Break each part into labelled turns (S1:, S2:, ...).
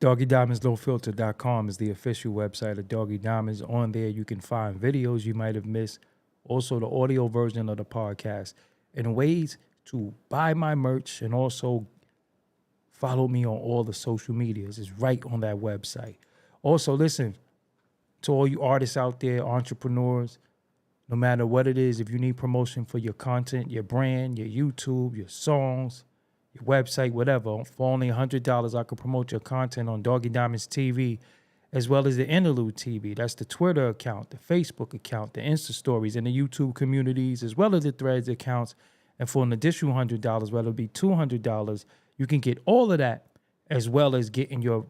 S1: DoggieDiamondsNoFilter.com is the official website of Doggie Diamonds. On there, you can find videos you might have missed, also the audio version of the podcast, and ways to buy my merch and also follow me on all the social medias. It's right on that website. Also, listen, to all you artists out there, entrepreneurs, no matter what it is, if you need promotion for your content, your brand, your YouTube, your songs, your website, whatever, for only $100, I can promote your content on Doggie Diamonds TV, as well as the Interlude TV. That's the Twitter account, the Facebook account, the Insta stories, and the YouTube communities, as well as the Threads accounts. And for an additional $100, whether it be $200, you can get all of that, as well as getting your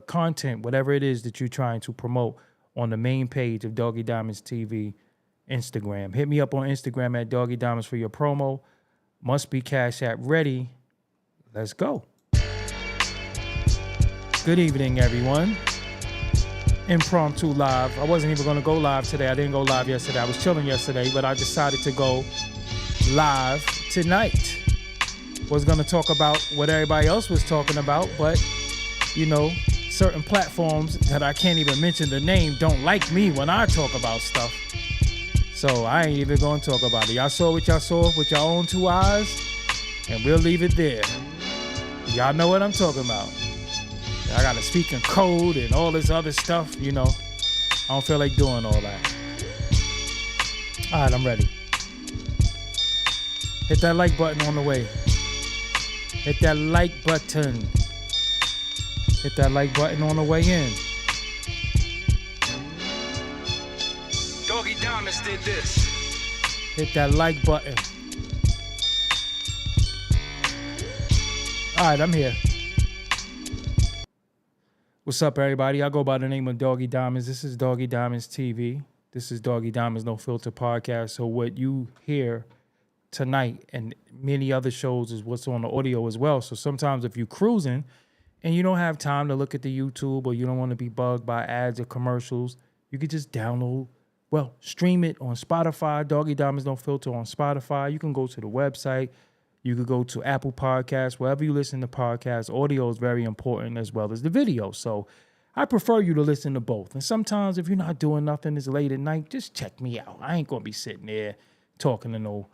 S1: content, whatever it is that you're trying to promote, on the main page of Doggie Diamonds TV, Instagram. Hit me up on Instagram at Doggie Diamonds for your promo. Must be Cash App ready. Let's go. Good evening, everyone. Impromptu live. I wasn't even going to go live today. I didn't go live yesterday. I was chilling yesterday, but I decided to go live tonight. Was going to talk about what everybody else was talking about, but, you know, certain platforms that I can't even mention the name don't like me when I talk about stuff. So I ain't even going to talk about it. Y'all saw what y'all saw with your own two eyes, and we'll leave it there. Y'all know what I'm talking about. I got to speak in code and all this other stuff, you know. I don't feel like doing all that. All right, I'm ready. Hit that like button on the way. Hit that like button. Hit that like button on the way in.
S2: Doggie Diamonds did this.
S1: Hit that like button. All right, I'm here. What's up, everybody? I go by the name of Doggie Diamonds. This is Doggie Diamonds TV. This is Doggie Diamonds No Filter podcast. So what you hear tonight and many other shows is what's on the audio as well. So sometimes if you're cruising and you don't have time to look at the YouTube, or you don't want to be bugged by ads or commercials, you could just stream it on Spotify. Doggie Diamonds No Filter on Spotify. You can go to the website. You could go to Apple Podcasts. Wherever you listen to podcasts, audio is very important as well as the video. So I prefer you to listen to both. And sometimes if you're not doing nothing, it's late at night, just check me out. I ain't going to be sitting there talking to no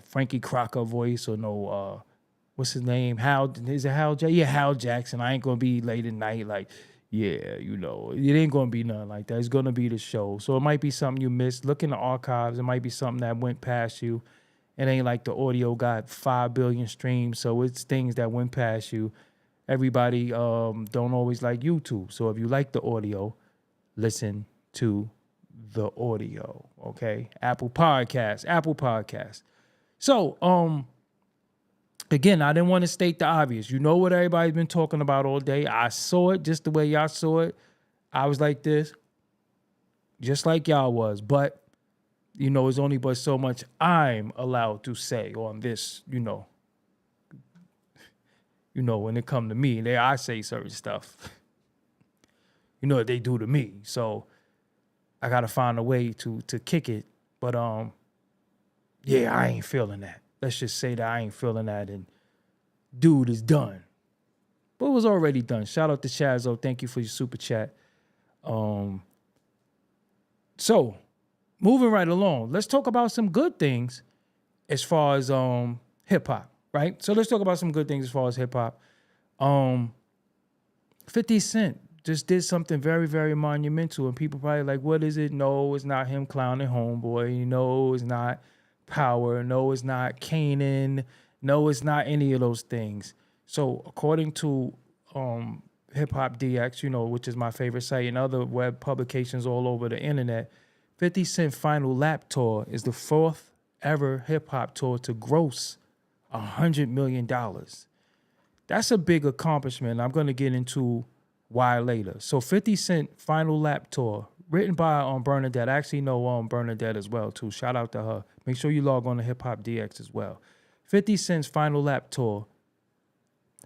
S1: Frankie Crocker voice, or no, what's his name? Is it Hal J? Yeah, Hal Jackson. I ain't going to be late at night like, yeah, you know, it ain't going to be nothing like that. It's going to be the show. So it might be something you missed. Look in the archives. It might be something that went past you. It ain't like the audio got 5 billion streams. So it's things that went past you. Everybody don't always like YouTube. So if you like the audio, listen to the audio, okay? Apple Podcasts. So, again, I didn't want to state the obvious. You know what everybody's been talking about all day. I saw it just the way y'all saw it. I was like this, just like y'all was. But, you know, it's only but so much I'm allowed to say on this, you know, when it come to me, I say certain stuff. You know what they do to me. So I got to find a way to kick it. But, yeah, I ain't feeling that. Let's just say that I ain't feeling that, and dude is done. But it was already done. Shout out to Shazzo. Thank you for your super chat. So, moving right along, let's talk about some good things as far as hip-hop, right? So let's talk about some good things as far as hip-hop. 50 Cent just did something very, very monumental, and people probably like, what is it? No, it's not him clowning Homeboy. No, it's not Power. No, it's not Kanan. No, it's not any of those things. So according to Hip Hop DX, you know, which is my favorite site, and other web publications all over the internet, 50 Cent Final Lap Tour is the 4th ever hip hop tour to gross $100 million. That's a big accomplishment. I'm going to get into why later. So 50 Cent Final Lap Tour, written by Bernadette. I actually know Bernadette as well, too. Shout out to her. Make sure you log on to Hip Hop DX as well. 50 Cent's Final Lap Tour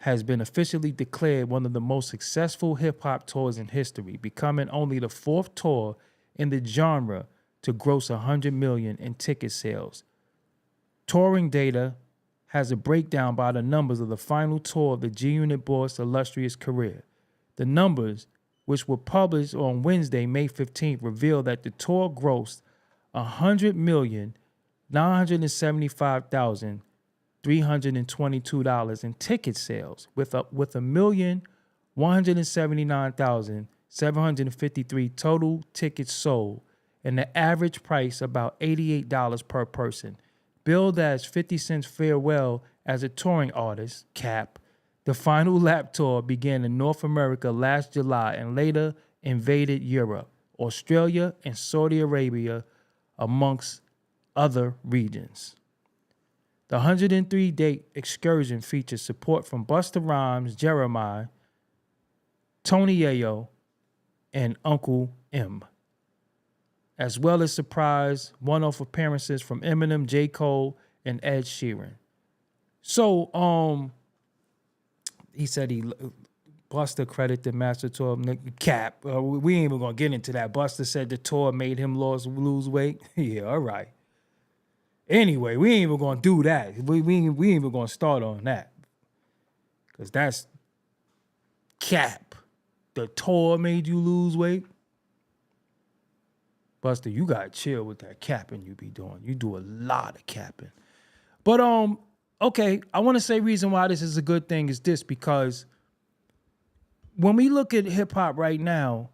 S1: has been officially declared one of the most successful hip-hop tours in history, becoming only the 4th tour in the genre to gross $100 million in ticket sales. Touring data has a breakdown by the numbers of the final tour of the G-Unit Boss's illustrious career. The numbers, which were published on Wednesday, May 15th, reveal that the tour grossed $100,975,322 in ticket sales, with $1,179,753 total tickets sold, and the average price about $88 per person. Billed as 50 Cent's farewell as a touring artist, Cap, the final lap tour began in North America last July and later invaded Europe, Australia, and Saudi Arabia, amongst other regions. The 103-date excursion features support from Busta Rhymes, Jeremiah, Tony Yayo, and Uncle M, as well as surprise one-off appearances from Eminem, J. Cole, and Ed Sheeran. So, he said Busta credited Master Tour Cap. We ain't even gonna get into that. Busta said the tour made him lose weight. Yeah, all right. Anyway, we ain't even gonna do that. We ain't even gonna start on that, cause that's Cap. The tour made you lose weight. Buster, you gotta chill with that capping you be doing. You do a lot of capping. But okay, I want to say reason why this is a good thing is this, because when we look at hip hop right now,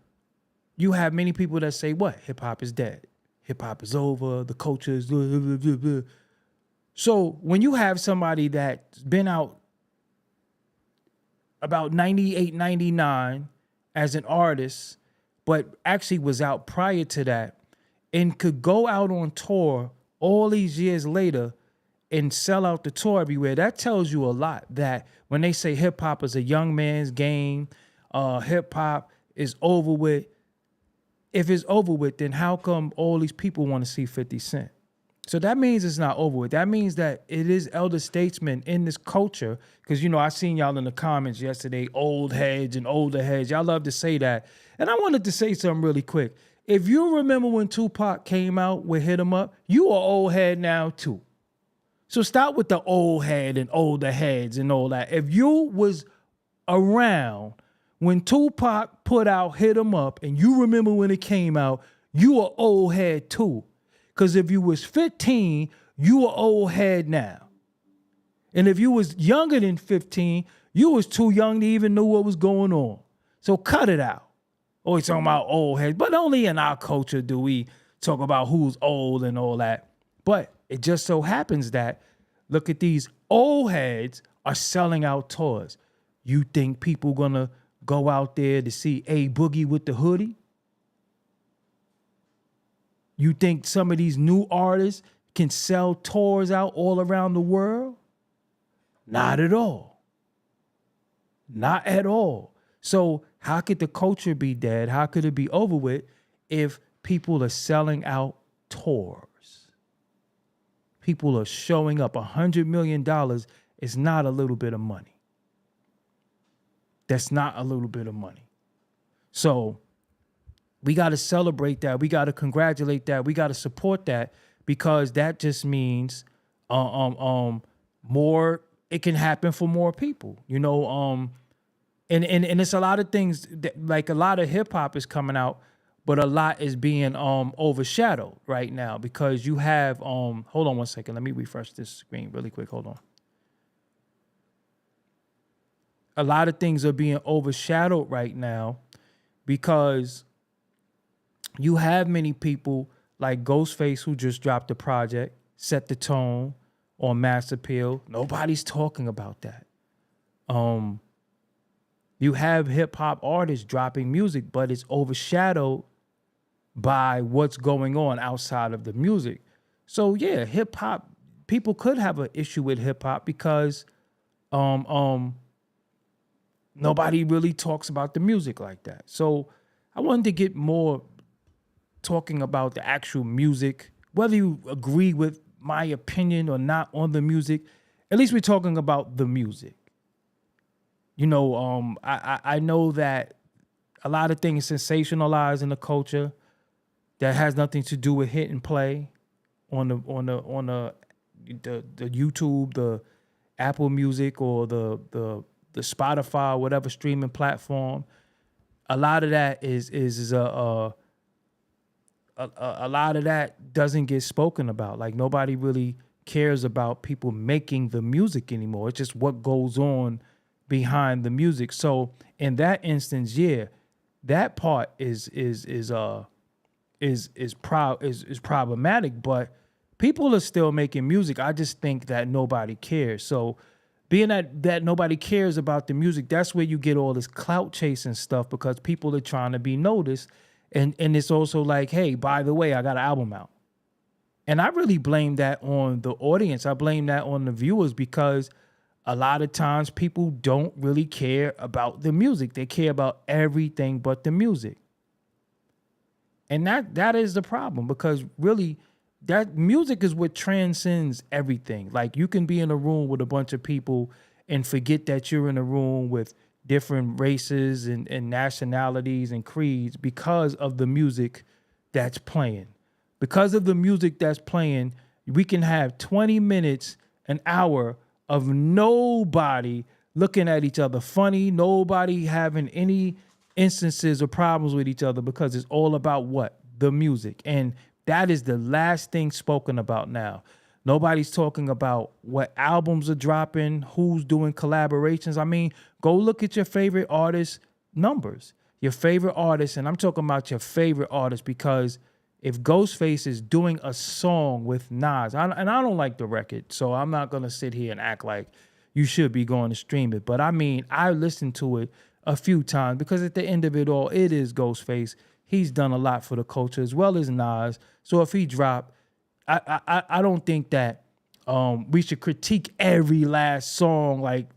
S1: you have many people that say, what? Hip hop is dead. Hip hop is over. The culture is blah, blah, blah, blah. So when you have somebody that's been out about 98, 99 as an artist, but actually was out prior to that, and could go out on tour all these years later and sell out the tour everywhere, that tells you a lot. That when they say hip hop is a young man's game, hip hop is over with. If it's over with, then how come all these people want to see 50 Cent? So that means it's not over with. That means that it is elder statesmen in this culture. Because, you know, I seen y'all in the comments yesterday, old heads and older heads. Y'all love to say that. And I wanted to say something really quick. If you remember when Tupac came out with Hit 'Em Up, you are old head now too. So stop with the old head and older heads and all that. If you was around when Tupac put out Hit 'Em Up and you remember when it came out, you are old head too. Because if you was 15, you are old head now. And if you was younger than 15, you was too young to even know what was going on. So cut it out. Always talking about old heads, but only in our culture do we talk about who's old and all that. But it just so happens that, look at these old heads are selling out tours. You think people gonna go out there to see A Boogie with the hoodie? You think some of these new artists can sell tours out all around the world? Not at all. Not at all. So how could the culture be dead? How could it be over with if people are selling out tours? People are showing up. $100 million is not a little bit of money. That's not a little bit of money. So we got to celebrate that. We got to congratulate that. We got to support that, because that just means more. It can happen for more people, you know. And it's a lot of things that, like, a lot of hip hop is coming out, but a lot is being overshadowed right now, because you have hold on one second. Let me refresh this screen really quick. Hold on. A lot of things are being overshadowed right now because you have many people like Ghostface, who just dropped a project, set the tone on Mass Appeal. Nobody's talking about that. You have hip hop artists dropping music, but it's overshadowed by what's going on outside of the music. So yeah, hip hop, people could have an issue with hip hop because nobody really talks about the music like that. So I wanted to get more talking about the actual music, whether you agree with my opinion or not on the music. At least we're talking about the music. You know, I know that a lot of things sensationalized in the culture that has nothing to do with hit and play on the YouTube, Apple Music or the Spotify, or whatever streaming platform, a lot of that is a lot of that doesn't get spoken about. Like nobody really cares about people making the music anymore. It's just what goes on behind the music. So in that instance, yeah, that part is problematic, but people are still making music. I just think that nobody cares. So being that nobody cares about the music, that's where you get all this clout chasing stuff, because people are trying to be noticed. And it's also like, hey, by the way, I got an album out. And I really blame that on the audience. I blame that on the viewers, because a lot of times people don't really care about the music. They care about everything but the music. And that is the problem, because really that music is what transcends everything. Like you can be in a room with a bunch of people and forget that you're in a room with different races and nationalities and creeds because of the music that's playing. Because of the music that's playing, we can have 20 minutes, an hour of nobody looking at each other funny, nobody having any instances or problems with each other, because it's all about what? The music. And that is the last thing spoken about now. Nobody's talking about what albums are dropping, who's doing collaborations. I mean, go look at your favorite artist numbers, your favorite artists. And I'm talking about your favorite artists, because if Ghostface is doing a song with Nas, and I don't like the record, so I'm not going to sit here and act like you should be going to stream it. But I mean, I listened to it a few times, because at the end of it all, it is Ghostface. He's done a lot for the culture as well as Nas. So if he dropped, I don't think that we should critique every last song like,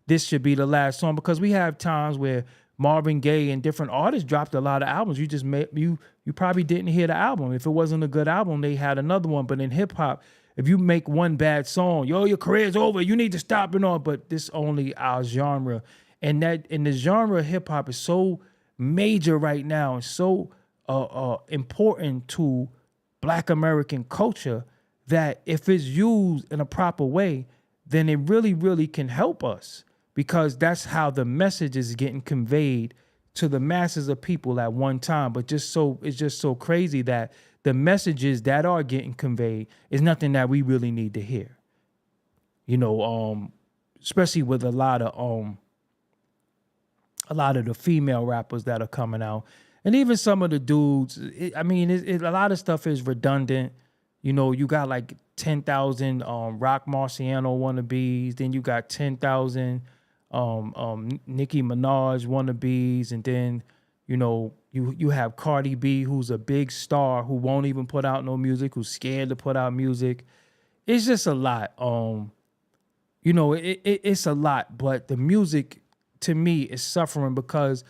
S1: this should be the last song, because we have times where Marvin Gaye and different artists dropped a lot of albums. You just you probably didn't hear the album. If it wasn't a good album, they had another one. But in hip hop, if you make one bad song, your career's over, you need to stop and all. But this only our genre, and the genre of hip hop is so major right now and so important to Black American culture, that if it's used in a proper way, then it really, really can help us, because that's how the message is getting conveyed to the masses of people at one time. But it's just so crazy that the messages that are getting conveyed is nothing that we really need to hear. Especially with a lot of the female rappers that are coming out. And even some of the dudes, a lot of stuff is redundant. You got like 10,000 Rock Marciano wannabes. Then you got 10,000 Nicki Minaj wannabes. And then, you have Cardi B, who's a big star, who won't even put out no music, who's scared to put out music. It's just a lot. It's a lot. But the music, to me, is suffering, because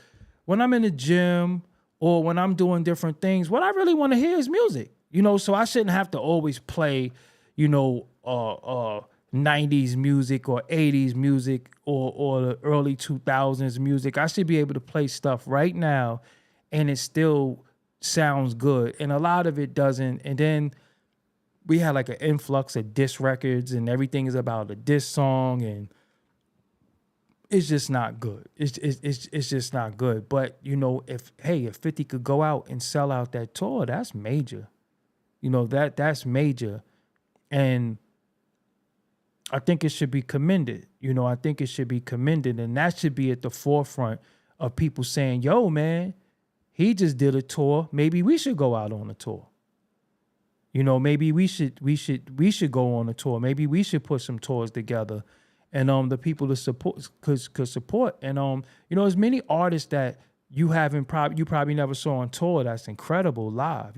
S1: when I'm in the gym or when I'm doing different things, what I really want to hear is music, so I shouldn't have to always play, 90s music or 80s music or the early 2000s music. I should be able to play stuff right now and it still sounds good. And a lot of it doesn't. And then we had like an influx of diss records, and everything is about a diss song, and it's just not good. It's just not good. But if 50 could go out and sell out that tour, that's major. That's major, and I think it should be commended. I think it should be commended, and that should be at the forefront of people saying, "Yo, man, he just did a tour. Maybe we should go out on a tour. Maybe we should go on a tour. Maybe we should put some tours together." And the people to support could support. And there's many artists that you probably never saw on tour that's incredible live.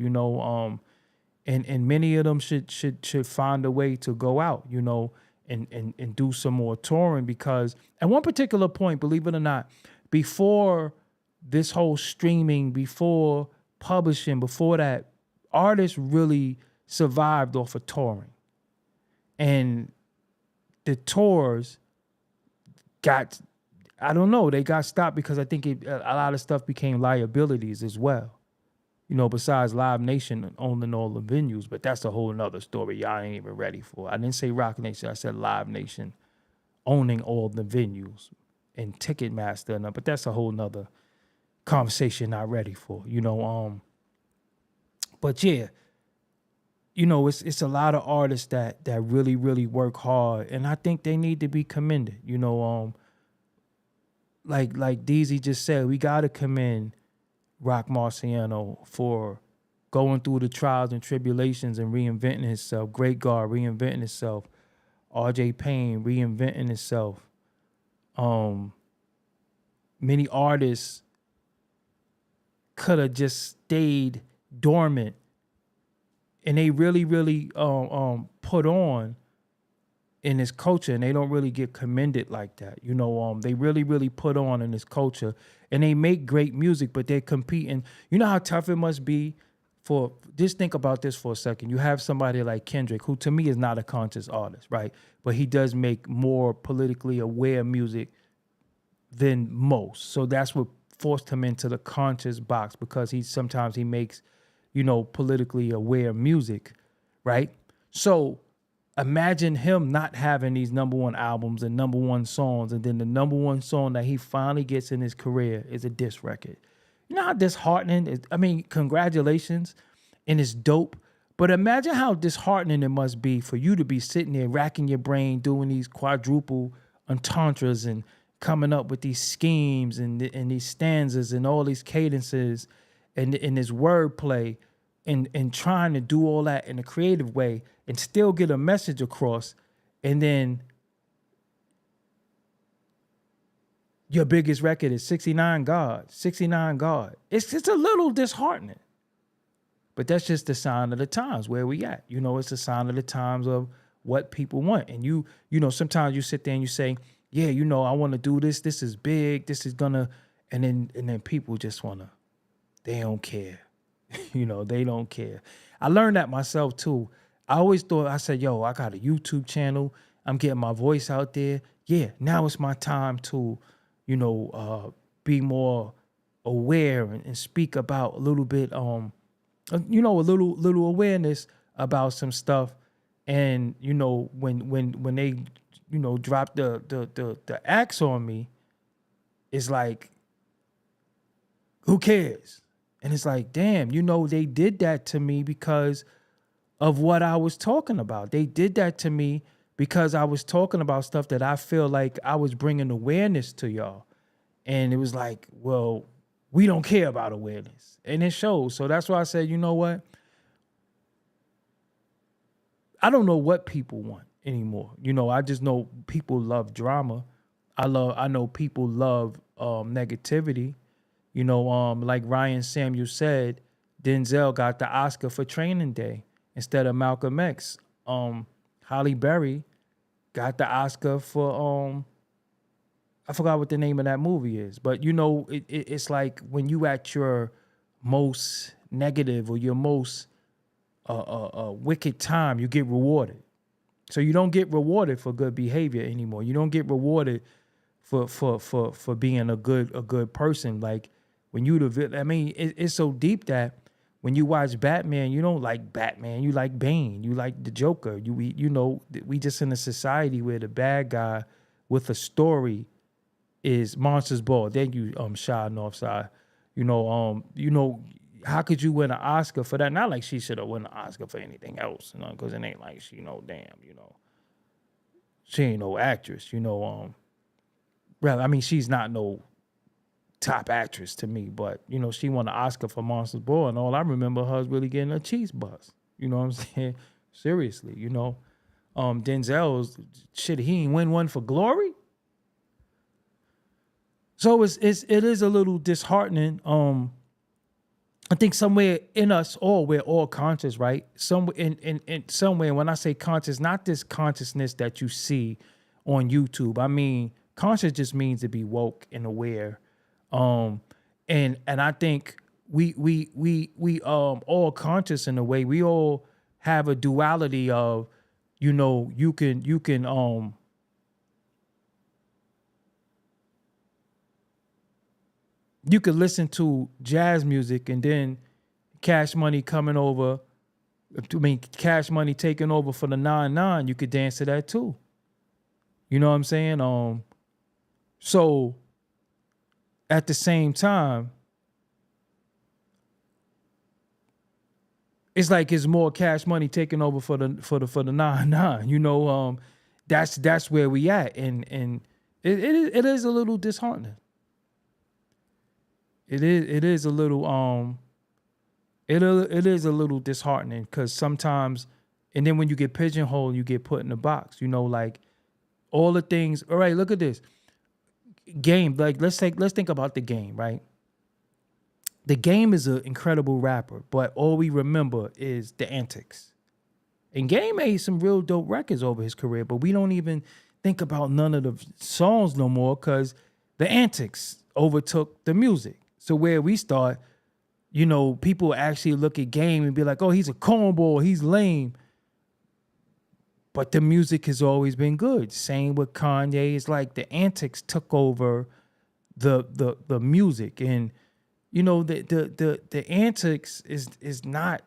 S1: And many of them should find a way to go out, and do some more touring, because at one particular point, believe it or not, before this whole streaming, before publishing, before that, artists really survived off of touring. And the tours they got stopped because I think a lot of stuff became liabilities as well. Besides Live Nation owning all the venues, but that's a whole nother story y'all ain't even ready for. I didn't say Rock Nation, I said Live Nation owning all the venues and Ticketmaster and but that's a whole nother conversation not ready for, but yeah, it's a lot of artists that really, really work hard, and I think they need to be commended. Like DZ just said, we gotta commend Rock Marciano for going through the trials and tribulations and reinventing himself. Great God reinventing himself. RJ Payne reinventing himself. Many artists could have just stayed dormant, and they really, really put on in this culture, and they don't really get commended like that. They really, really put on in this culture, and they make great music, but they're competing. You know how tough it must be for, just think about this for a second. You have somebody like Kendrick, who to me is not a conscious artist, right? But he does make more politically aware music than most. So that's what forced him into the conscious box, because sometimes he makes, politically aware music, right? So imagine him not having these number one albums and number one songs, and then the number one song that he finally gets in his career is a diss record. You know how disheartening? Congratulations, and it's dope. But imagine how disheartening it must be for you to be sitting there racking your brain, doing these quadruple entendres and coming up with these schemes and these stanzas and all these cadences and this wordplay and trying to do all that in a creative way and still get a message across, and then your biggest record is 69 God. It's a little disheartening. But that's just the sign of the times where we at. It's a sign of the times of what people want. And sometimes you sit there and you say, yeah, I want to do this. This is big. This is gonna, and then people just wanna, they don't care. They don't care. I learned that myself too. I always thought, I said, yo, I got a YouTube channel. I'm getting my voice out there. Yeah, now it's my time to, be more aware and speak about a little bit, a little awareness about some stuff. And, when they, drop the axe on me, it's like, who cares? And it's like, damn, they did that to me because of what I was talking about. They did that to me because I was talking about stuff that I feel like I was bringing awareness to y'all. And it was like, well, we don't care about awareness. And it shows. So that's why I said, you know what? I don't know what people want anymore. I just know people love drama. I know people love negativity. Like Ryan Samuel said, Denzel got the Oscar for Training Day instead of Malcolm X. Halle Berry got the Oscar for I forgot what the name of that movie is, but it's like when you at your most negative or your most wicked time, you get rewarded. So you don't get rewarded for good behavior anymore. You don't get rewarded for being a good person. Like when it's so deep that when you watch Batman, you don't like Batman. You like Bane. You like the Joker. We just in a society where the bad guy with a story is Monsters Ball. Then you Shy Northside. How could you win an Oscar for that? Not like she should have won an Oscar for anything else, because it ain't like she, she ain't no actress, she's not no top actress to me, but, she won an Oscar for Monsters Ball, and all I remember her was really getting a cheese buzz. You know what I'm saying? Seriously, Denzel's, shit, he ain't win one for Glory? So it is a little disheartening. I think somewhere in us all, we're all conscious, right? Somewhere in somewhere, when I say conscious, not this consciousness that you see on YouTube. Conscious just means to be woke and aware. And I think we all conscious in a way. We all have a duality of, you can you could listen to jazz music and then Cash Money taking over for the 9-9, you could dance to that too. You know what I'm saying? So at the same time, it's like it's more Cash Money taking over for the 9-9. You know, that's where we at, and it is a little disheartening. It is a little it is a little disheartening because sometimes, and then when you get pigeonholed, you get put in a box. You know, like all the things. All right, look at this game. Like let's think about the game, right? The Game is an incredible rapper, but all we remember is the antics. And Game made some real dope records over his career, but we don't even think about none of the songs no more because the antics overtook the music. So where we start, you know, people actually look at Game and be like, oh, he's a cornball, he's lame. But the music has always been good. Same with Kanye. It's like the antics took over the music. And you know, the antics is not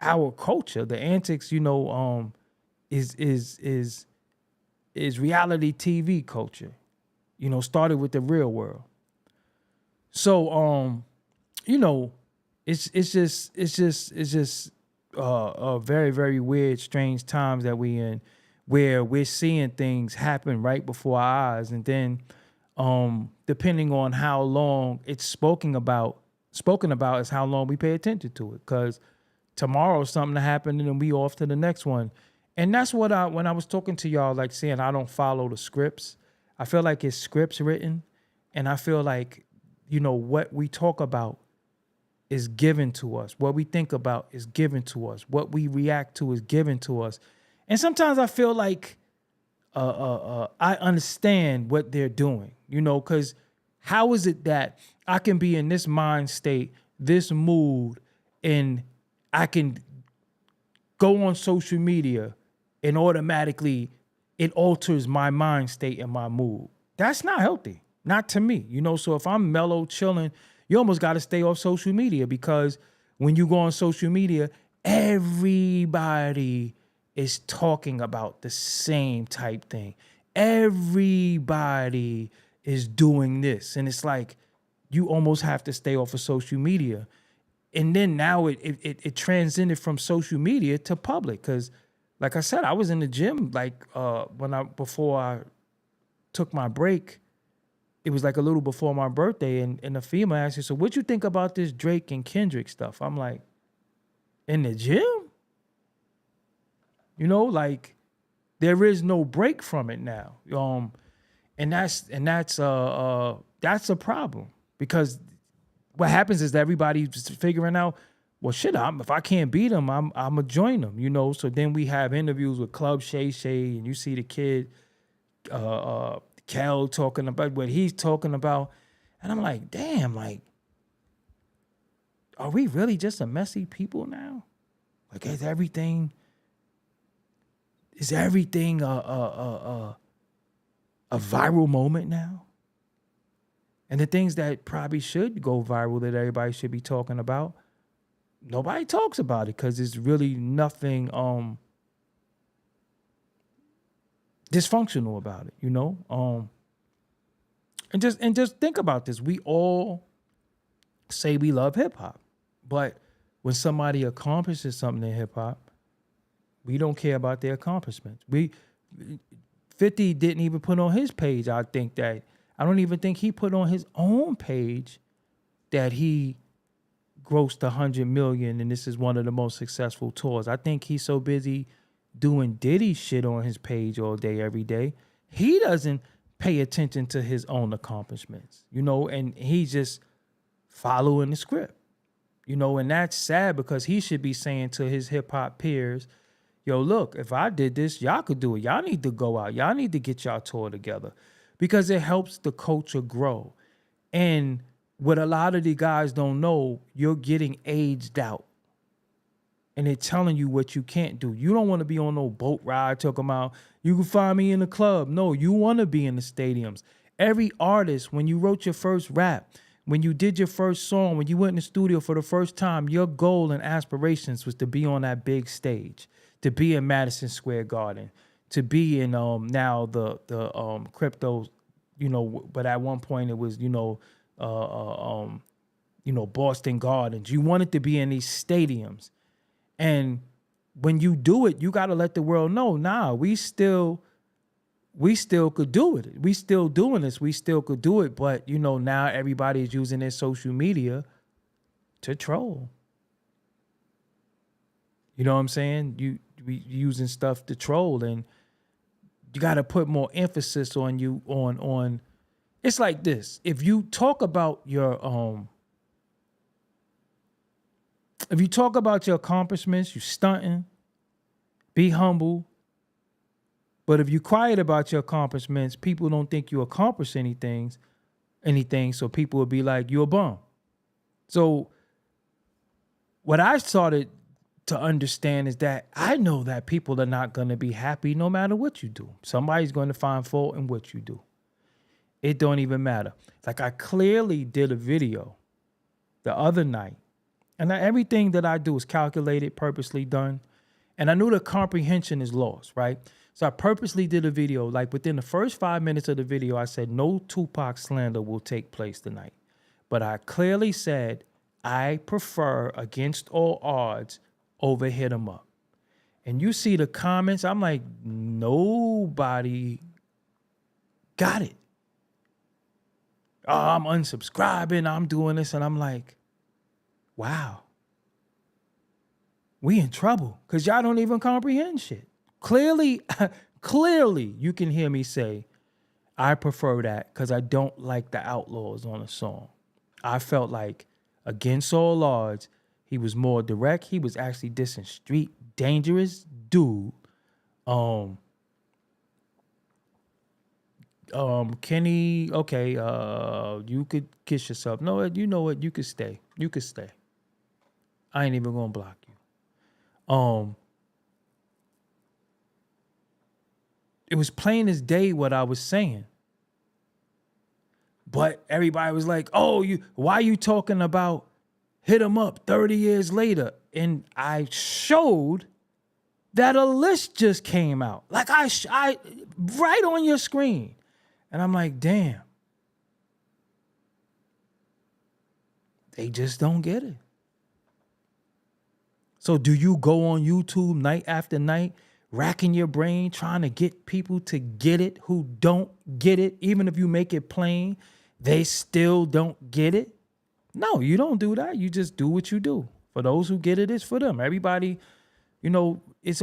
S1: our culture. The antics, you know, is reality TV culture. You know, started with the Real World. So you know, it's just a very, very weird, strange times that we in, where we're seeing things happen right before our eyes, and then depending on how long it's spoken about is how long we pay attention to it. Because tomorrow something to happen and then we off to the next one. And that's what when I was talking to y'all, like saying I don't follow the scripts. I feel like it's scripts written, and I feel like, you know, what we talk about is given to us. What we think about is given to us. What we react to is given to us. And sometimes I feel like I understand what they're doing, you know, because how is it that I can be in this mind state, this mood, and I can go on social media and automatically it alters my mind state and my mood? That's not healthy, not to me, you know. So if I'm mellow, chilling, you almost got to stay off social media, because when you go on social media, everybody is talking about the same type thing. Everybody is doing this. And it's like, you almost have to stay off of social media. And then now it transcended from social media to public. Cause like I said, I was in the gym, like before I took my break, it was like a little before my birthday. And the female asked me, so what you think about this Drake and Kendrick stuff? I'm like, in the gym? You know, like there is no break from it now. And that's a problem, because what happens is that everybody's figuring out, well, shit, if I can't beat them, I'm gonna join them, you know. So then we have interviews with Club Shay Shay, and you see the kid, Kel, talking about what he's talking about, and I'm like, damn, like, are we really just a messy people now? Like, is everything a viral moment now? And the things that probably should go viral, that everybody should be talking about, nobody talks about it, because it's really nothing dysfunctional about it, you know? And just think about this. We all say we love hip hop, but when somebody accomplishes something in hip hop, we don't care about their accomplishments. 50 didn't even put on his page, I don't even think he put on his own page that he grossed 100 million and this is one of the most successful tours. I think he's so busy doing Diddy shit on his page all day, every day. He doesn't pay attention to his own accomplishments, you know, and he's just following the script, you know, and that's sad, because he should be saying to his hip hop peers, yo, look, if I did this, y'all could do it. Y'all need to go out. Y'all need to get y'all tour together, because it helps the culture grow. And what a lot of the guys don't know, you're getting aged out. And they're telling you what you can't do. You don't want to be on no boat ride talking about, you can find me in the club. No, you want to be in the stadiums. Every artist, when you wrote your first rap, when you did your first song, when you went in the studio for the first time, your goal and aspirations was to be on that big stage, to be in Madison Square Garden, to be in now the crypto, but at one point it was, Boston Gardens. You wanted to be in these stadiums. And when you do it, you got to let the world know, nah, we still could do it. We still doing this. We still could do it. But, now everybody is using their social media to troll. You know what I'm saying? We using stuff to troll, and you got to put more emphasis on it's like this. If you talk about your accomplishments, you stunting, be humble. But if you're quiet about your accomplishments, people don't think you accomplish anything, so people will be like, you're a bum. So what I started to understand is that I know that people are not going to be happy no matter what you do. Somebody's going to find fault in what you do. It don't even matter. Like, I clearly did a video the other night, and everything that I do is calculated, purposely done. And I knew the comprehension is lost, right? So I purposely did a video. Like, within the first 5 minutes of the video, I said no Tupac slander will take place tonight. But I clearly said I prefer Against All Odds over Hit 'Em Up. And you see the comments, I'm like, nobody got it. Oh, I'm unsubscribing, I'm doing this. And I'm like, wow. We in trouble because y'all don't even comprehend shit. Clearly, you can hear me say, I prefer that because I don't like the Outlaws on a song. I felt like Against All Odds, he was more direct. He was actually dissing street dangerous dude. Kenny, okay, you could kiss yourself. No, you know what? You could stay. You could stay. I ain't even gonna block you. It was plain as day what I was saying. But everybody was like, oh, why are you talking about Hit 'Em Up 30 years later? And I showed that a list just came out. Like I right on your screen. And I'm like, damn. They just don't get it. So do you go on YouTube night after night, racking your brain, trying to get people to get it who don't get it? Even if you make it plain, they still don't get it? No, you don't do that. You just do what you do. For those who get it, it's for them. Everybody, it's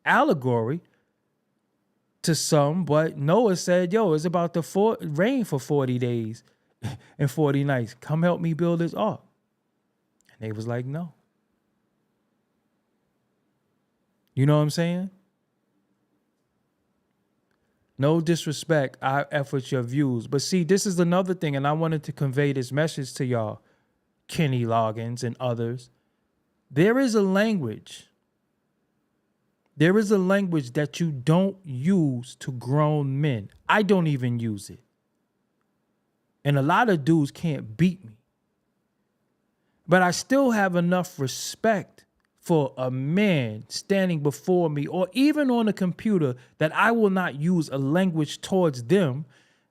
S1: allegory to some, but Noah said, yo, it's about to rain for 40 days and 40 nights. Come help me build this ark. And they was like, no. You know what I'm saying? No disrespect, I effort your views. But see, this is another thing, and I wanted to convey this message to y'all, Kenny Loggins and others. There is a language. There is a language that you don't use to grown men. I don't even use it. And a lot of dudes can't beat me. But I still have enough respect for a man standing before me or even on a computer that I will not use a language towards them,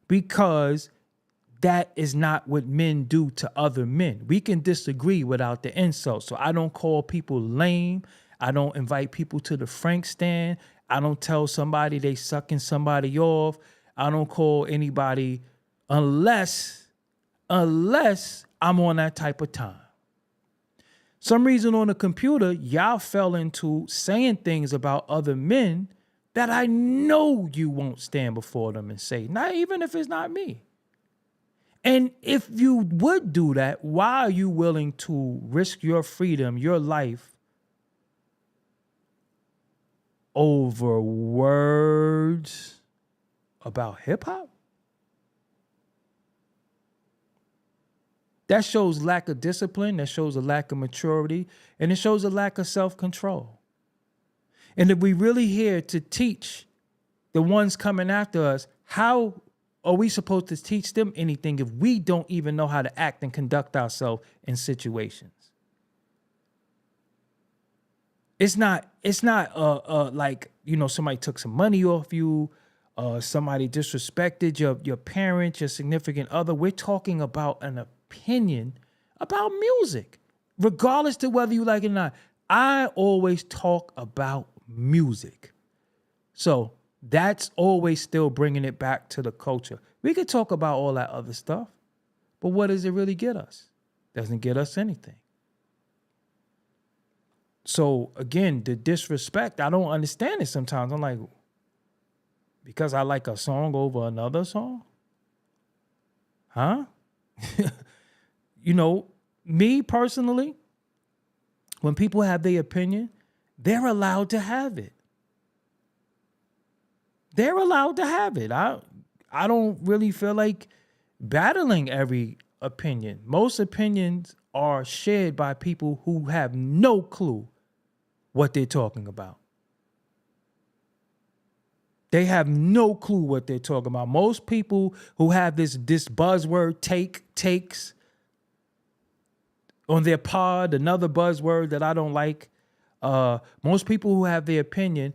S1: because that is not what men do to other men. We can disagree without the insult. So I don't call people lame. I don't invite people to the Frank stand. I don't tell somebody they sucking somebody off. I don't call anybody unless I'm on that type of time. Some reason on the computer, y'all fell into saying things about other men that I know you won't stand before them and say, not even if it's not me. And if you would do that, why are you willing to risk your freedom, your life, over words about hip hop? That shows lack of discipline, that shows a lack of maturity, and it shows a lack of self-control. And if we really here to teach the ones coming after us, how are we supposed to teach them anything if we don't even know how to act and conduct ourselves in situations? It's not like, somebody took some money off you, somebody disrespected your parents, your significant other. We're talking about an opinion about music, regardless to whether you like it or not. I always talk about music. So that's always still bringing it back to the culture. We could talk about all that other stuff, but what does it really get us? Doesn't get us anything. So again, the disrespect, I don't understand it sometimes. I'm like, because I like a song over another song? Huh? Me personally, when people have their opinion, they're allowed to have it. They're allowed to have it. I don't really feel like battling every opinion. Most opinions are shared by people who have no clue what they're talking about. They have no clue what they're talking about. Most people who have this buzzword takes on their pod, another buzzword that I don't like. Most people who have their opinion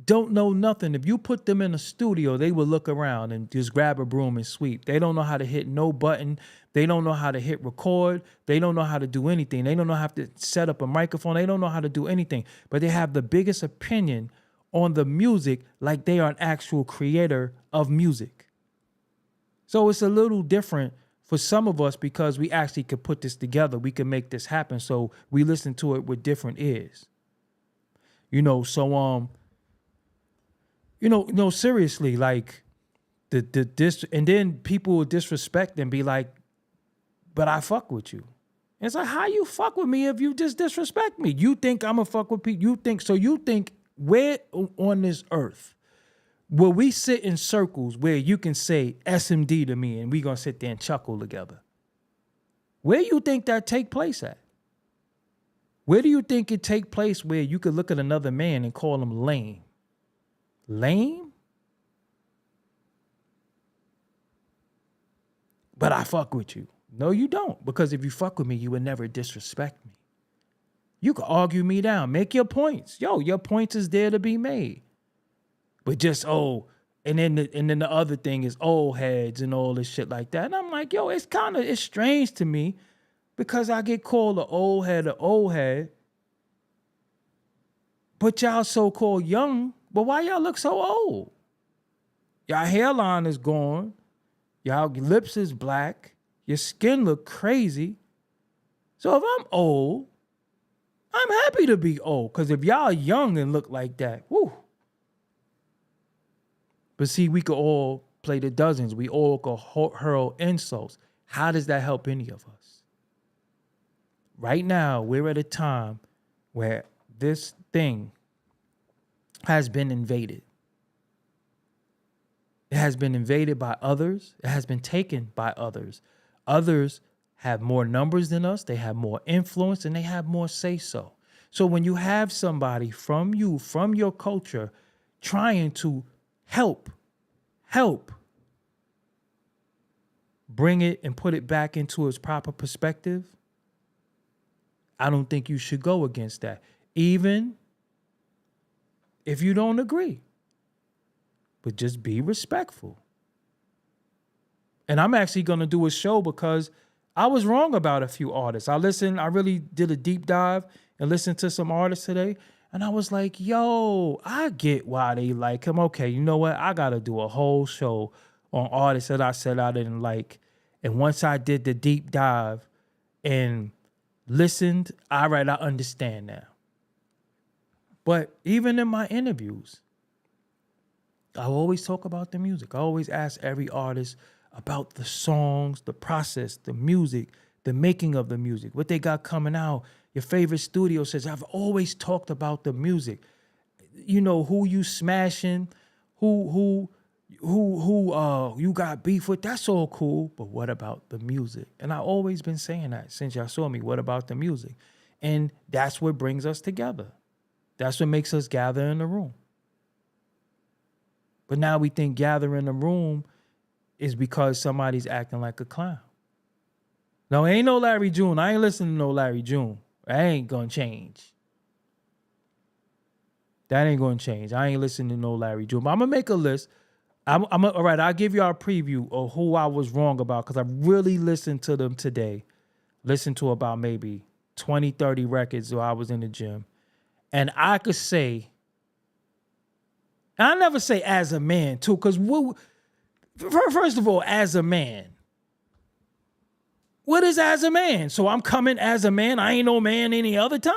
S1: don't know nothing. If you put them in a studio, they will look around and just grab a broom and sweep. They don't know how to hit no button. They don't know how to hit record. They don't know how to do anything. They don't know how to set up a microphone. They don't know how to do anything. But they have the biggest opinion on the music like they are an actual creator of music. So it's a little different for some of us because we actually could put this together. We can make this happen. So we listen to it with different ears. Seriously, like this, and then people will disrespect and be like, but I fuck with you. And it's like, how you fuck with me if you just disrespect me? You think I'm a fuck with people? You think where on this earth will we sit in circles where you can say SMD to me and we gonna sit there and chuckle together? Where you think that take place at? Where do you think it take place where you could look at another man and call him lame? Lame? But I fuck with you. No, you don't. Because if you fuck with me, you would never disrespect me. You can argue me down. Make your points. Your points is there to be made. But just, and then the other thing is old heads and all this shit like that. And I'm like, it's strange to me because I get called an old head. But y'all so-called young, but why y'all look so old? Y'all hairline is gone. Y'all lips is black. Your skin look crazy. So if I'm old, I'm happy to be old. Because if y'all young and look like that, whoo. But see, we could all play the dozens. We all could hurl insults. How does that help any of us? Right now, we're at a time where this thing has been invaded. It has been invaded by others. It has been taken by others. Others have more numbers than us. They have more influence and they have more say-so. So when you have somebody from your culture, trying to help bring it and put it back into its proper perspective, I don't think you should go against that. Even if you don't agree. But just be respectful. And I'm actually going to do a show because I was wrong about a few artists. I really did a deep dive and listened to some artists today. And I was like, I get why they like him. Okay, you know what? I got to do a whole show on artists that I said I didn't like. And once I did the deep dive and listened, I understand now. But even in my interviews, I always talk about the music. I always ask every artist about the songs, the process, the music, the making of the music, what they got coming out, your favorite studio sets. I've always talked about the music. Who you smashing, who you got beef with, that's all cool. But what about the music? And I've always been saying that since y'all saw me. What about the music? And that's what brings us together. That's what makes us gather in the room. But now we think gather in the room is because somebody's acting like a clown. No, ain't no Larry June. I ain't listening to no Larry June. I ain't gonna change. That ain't gonna change. I ain't listening to no Larry June. But I'm gonna make a list. All right, I'll give you our preview of who I was wrong about, because I really listened to them today. Listened to about maybe 20, 30 records while I was in the gym. And I could say, and I never say as a man too, because first of all, as a man, what is as a man? So I'm coming as a man. I ain't no man any other time.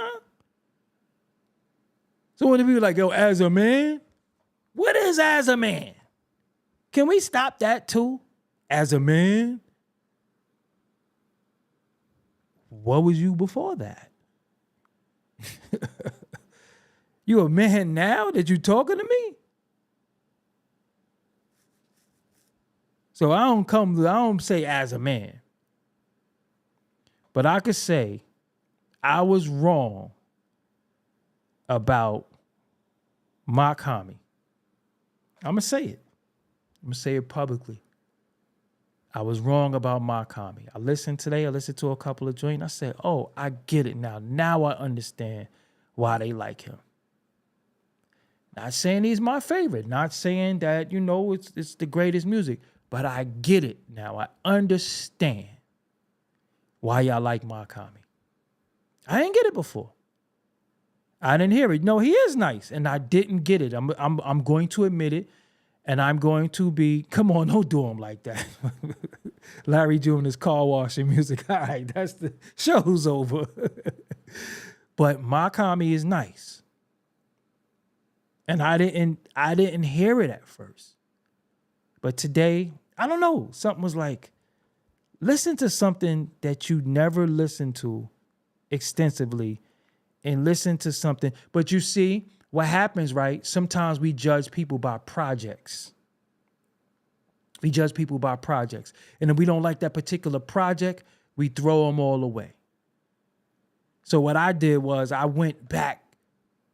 S1: So when people like, yo, as a man, what is as a man? Can we stop that too? As a man? What was you before that? You a man now that you talking to me? So I don't say as a man. But I could say I was wrong about Makami. I'm going to say it. I'm going to say it publicly. I was wrong about Makami. I listened to a couple of joints. I said, oh, I get it now. Now I understand why they like him. Not saying he's my favorite. Not saying that, it's the greatest music. But I get it now. I understand why y'all like Makami. I didn't get it before. I didn't hear it. No, he is nice, and I didn't get it. I'm going to admit it, and I'm going to be. Come on, don't do him like that. Larry doing his car washing music. All right, that's the show's over. But Makami is nice, and I didn't hear it at first. But today, I don't know. Something was like, listen to something that you never listened to extensively. And listen to something. But you see what happens, right? Sometimes we judge people by projects. And if we don't like that particular project, we throw them all away. So what I did was I went back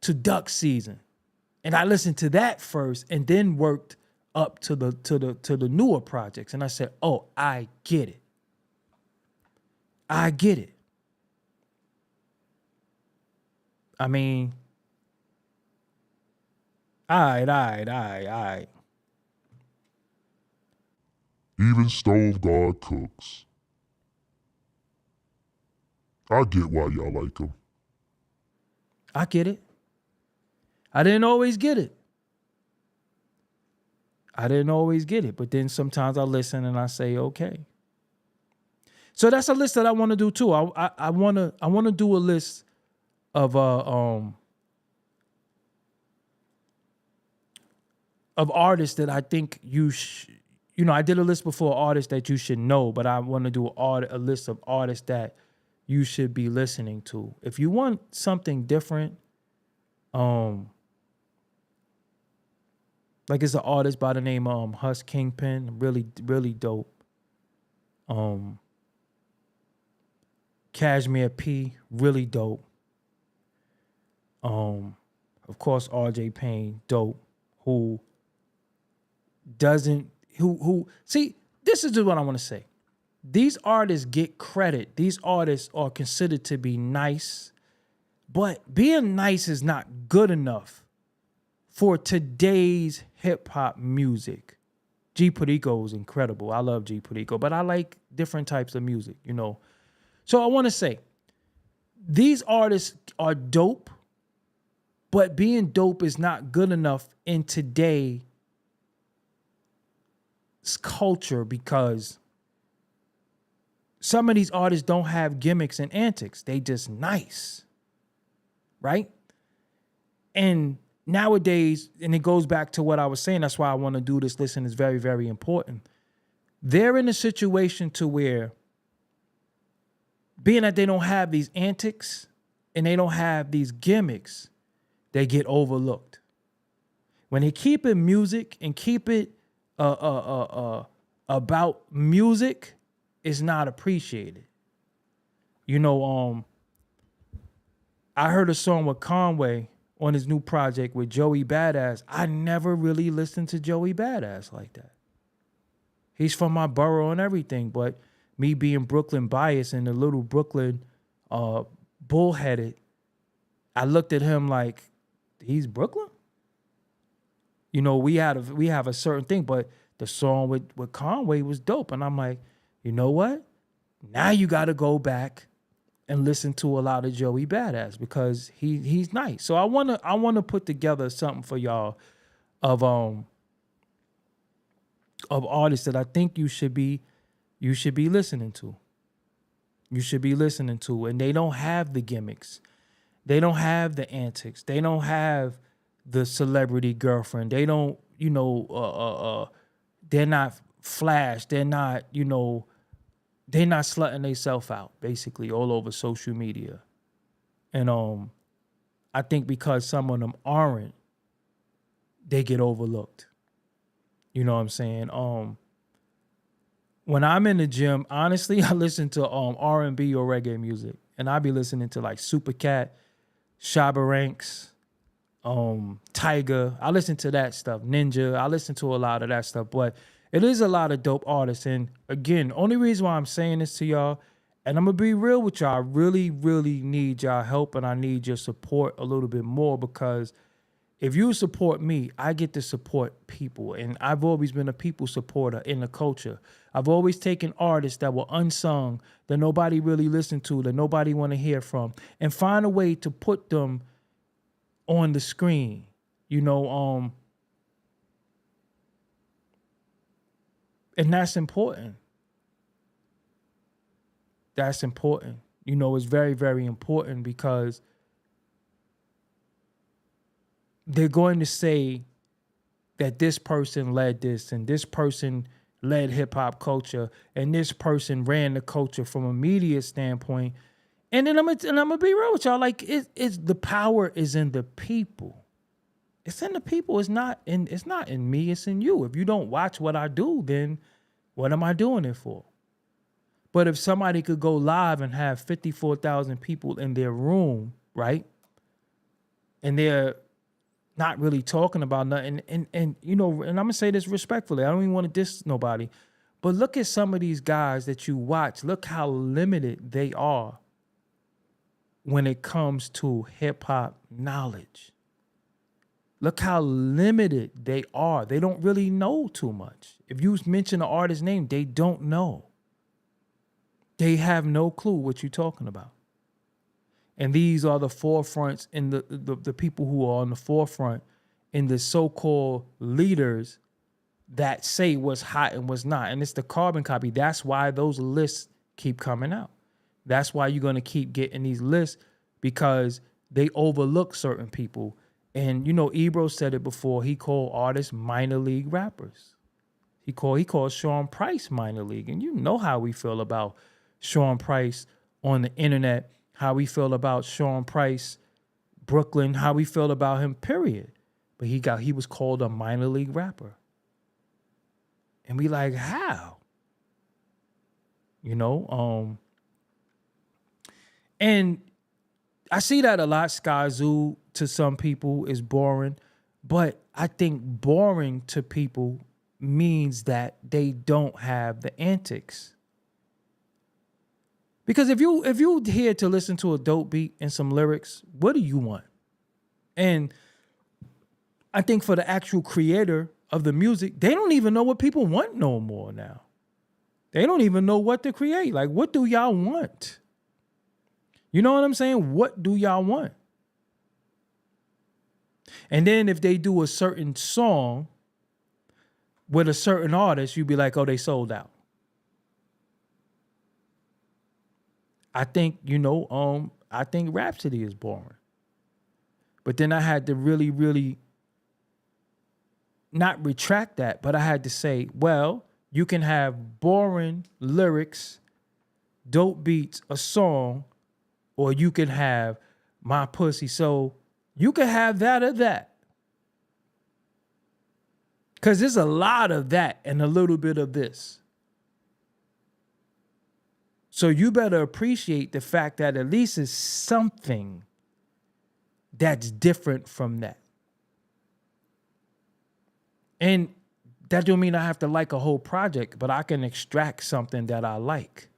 S1: to Duck Season. And I listened to that first and then worked up to the newer projects. And I said, oh, I get it. I mean, all right.
S3: Even Stove God cooks. I get why y'all like him.
S1: I get it. I didn't always get it. But then sometimes I listen and I say, okay. So that's a list that I want to do too. I want to do a list of artists that I think I did a list before, artists that you should know, but I want to do a list of artists that you should be listening to. If you want something different, like it's an artist by the name of Huss Kingpin, really, really dope. Cashmere P, really dope. Of course, RJ Payne, dope. Who see, this is just what I want to say. These artists get credit. These artists are considered to be nice, but being nice is not good enough for today's hip hop music. G Perico is incredible. I love G Perico, but I like different types of music, So I want to say, these artists are dope, but being dope is not good enough in today's culture, because some of these artists don't have gimmicks and antics. They just nice, right? And nowadays, and it goes back to what I was saying, that's why I want to do this list, and it's very, very important. They're in a situation to where, being that they don't have these antics and they don't have these gimmicks, they get overlooked. When they keep it music and keep it about music, it's not appreciated. I heard a song with Conway on his new project with Joey Badass. I never really listened to Joey Badass like that. He's from my borough and everything, but me being Brooklyn biased and a little Brooklyn bullheaded, I looked at him like, he's Brooklyn. You know, we have a certain thing, but the song with Conway was dope. And I'm like, you know what? Now you got to go back and listen to a lot of Joey Badass because he's nice. So I wanna put together something for y'all of artists that I think you should be listening to. You should be listening to, and they don't have the gimmicks. They don't have the antics. They don't have the celebrity girlfriend. They don't, they're not flash. They're not, they're not slutting themselves out, basically, all over social media. And I think because some of them aren't, they get overlooked. You know what I'm saying? When I'm in the gym, honestly, I listen to R&B or reggae music. And I be listening to like Super Cat, Shabba Ranks, Tiger. I listen to that stuff. Ninja. I listen to a lot of that stuff. But it is a lot of dope artists. And again, only reason why I'm saying this to y'all, and I'm going to be real with y'all, I really, really need y'all help and I need your support a little bit more because if you support me, I get to support people. And I've always been a people supporter in the culture. I've always taken artists that were unsung, that nobody really listened to, that nobody want to hear from, and find a way to put them on the screen. And that's important. That's important. It's very, very important because they're going to say that this person led this and this person led hip hop culture and this person ran the culture from a media standpoint. And then I'm gonna be real with y'all. Like it's the power is in the people. It's in the people. It's not in me. It's in you. If you don't watch what I do, then what am I doing it for? But if somebody could go live and have 54,000 people in their room, right? And they're not really talking about nothing. And I'm going to say this respectfully. I don't even want to diss nobody. But look at some of these guys that you watch. Look how limited they are when it comes to hip-hop knowledge. Look how limited they are. They don't really know too much. If you mention an artist's name, they don't know. They have no clue what you're talking about. And these are the forefronts and the people who are on the forefront and the so-called leaders that say what's hot and what's not. And it's the carbon copy. That's why those lists keep coming out. That's why you're going to keep getting these lists because they overlook certain people. And, Ebro said it before. He called artists minor league rappers. He called Sean Price minor league. And you know how we feel about Sean Price on the internet, how we feel about Sean Price, Brooklyn, how we feel about him, period. But he was called a minor league rapper. And we like, how? And I see that a lot. Sky Zoo to some people is boring. But I think boring to people means that they don't have the antics. Because if you here to listen to a dope beat and some lyrics, what do you want? And I think for the actual creator of the music, they don't even know what people want no more now. They don't even know what to create. Like, what do y'all want? You know what I'm saying? What do y'all want? And then if they do a certain song with a certain artist, you'd be like, oh, they sold out. I think, I think Rhapsody is boring. But then I had to really, really not retract that, but I had to say, well, you can have boring lyrics, dope beats, a song, or you can have my pussy. So you can have that or that. Because there's a lot of that and a little bit of this. So you better appreciate the fact that at least it's something that's different from that. And that don't mean I have to like a whole project, but I can extract something that I like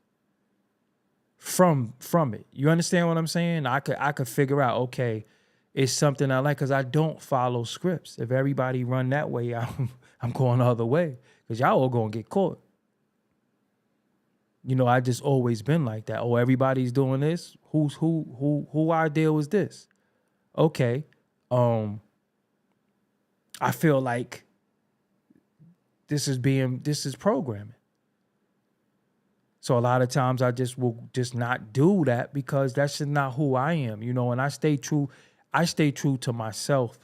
S1: from it. You understand what I'm saying? I could figure out, okay, is something I like because I don't follow scripts. If everybody run that way, I'm going the other way because y'all all gonna get caught. You know, I just always been like that. Oh, everybody's doing this. Who idea was this? Okay. I feel like this is programming. So a lot of times I just will just not do that because that's just not who I am, you know, and I stay true to myself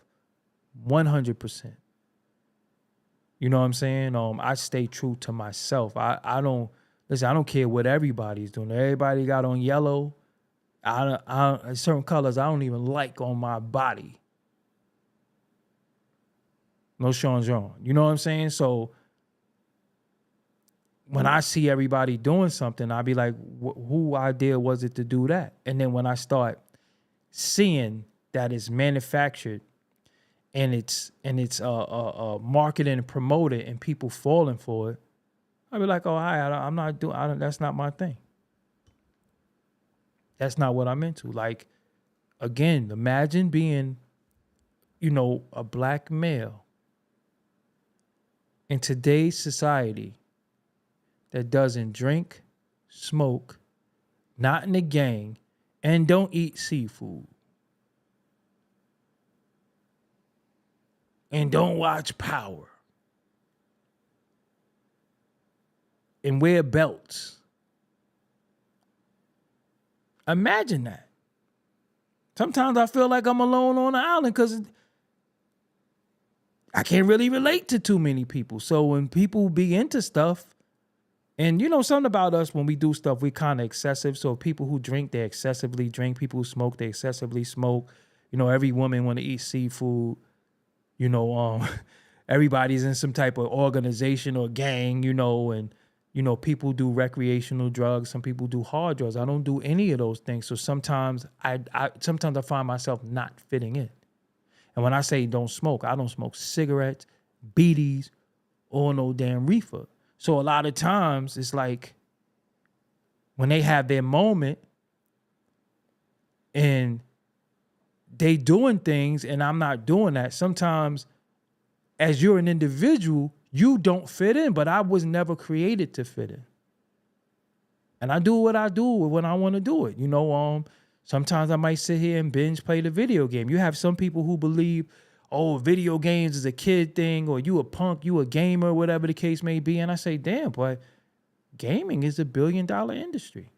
S1: 100%. You know what I'm saying? I stay true to myself. I don't care what everybody's doing. Everybody got on yellow. Certain colors I don't even like on my body. No Sean John. You know what I'm saying? So when I see everybody doing something, I'll be like, who idea was it to do that? And then when I start seeing that it's manufactured and it's marketed and promoted and people falling for it, I'll be like, oh, I'm not doing. That's not my thing. That's not what I'm into. Like, again, imagine being, you know, a black male in today's society that doesn't drink, smoke, not in a gang, and don't eat seafood. And don't watch Power. And wear belts. Imagine that. Sometimes I feel like I'm alone on the island because I can't really relate to too many people. So when people be into stuff, and you know something about us, when we do stuff, we kind of excessive. So people who drink, they excessively drink. People who smoke, they excessively smoke. You know, every woman want to eat seafood. You know, everybody's in some type of organization or gang, you know, and, you know, people do recreational drugs. Some people do hard drugs. I don't do any of those things. So sometimes I find myself not fitting in. And when I say don't smoke, I don't smoke cigarettes, beaties, or no damn reefer. So a lot of times it's like when they have their moment and they doing things and I'm not doing that, sometimes as you're an individual, you don't fit in, but I was never created to fit in. And I do what I do when I want to do it. You know, sometimes I might sit here and binge play the video game. You have some people who believe, oh, video games is a kid thing, or you a punk, you a gamer, whatever the case may be. And I say, damn, but gaming is $1 billion industry.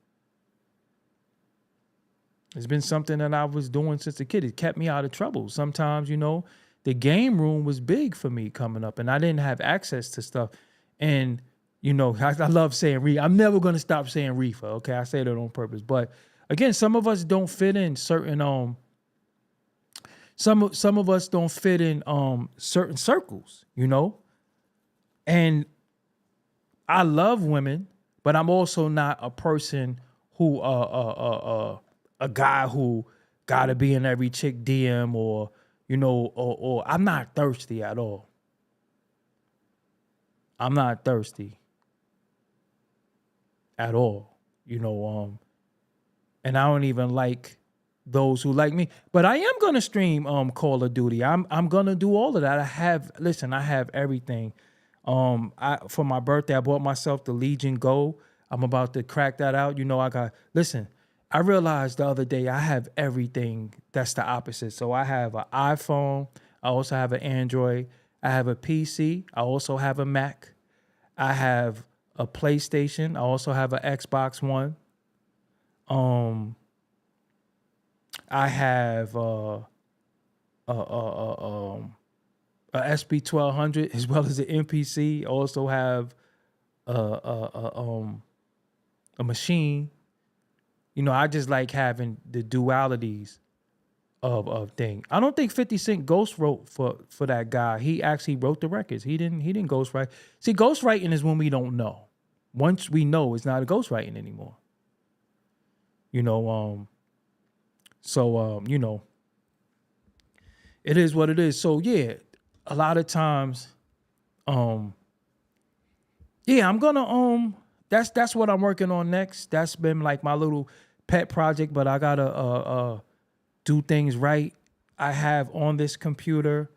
S1: It's been something that I was doing since a kid. It kept me out of trouble. Sometimes, you know, the game room was big for me coming up, and I didn't have access to stuff. And, you know, I love saying reefer. I'm never going to stop saying reefer, okay? I say that on purpose. But, again, some of us don't fit in certain some of us don't fit in certain circles, you know? And I love women, but I'm also not a person who a guy who gotta be in every chick DM or, you know, or I'm not thirsty at all. I'm not thirsty at all, you know, and I don't even like those who like me. But I am gonna stream Call of Duty. I'm gonna do all of that. I have everything. For my birthday, I bought myself the Legion Go. I'm about to crack that out. You know, I realized the other day I have everything that's the opposite. So I have an iPhone. I also have an Android. I have a PC. I also have a Mac. I have a PlayStation. I also have an Xbox One. I have a SB1200 as well as an MPC. I also have a machine. You know, I just like having the dualities of things. I don't think 50 Cent ghost wrote for that guy. He actually wrote the records. He didn't ghostwrite. See, ghostwriting is when we don't know. Once we know, it's not a ghostwriting anymore. You know, you know, it is what it is. So yeah, a lot of times, yeah, I'm gonna that's what I'm working on next. That's been like my little pet project, but I gotta do things right. I have on this computer,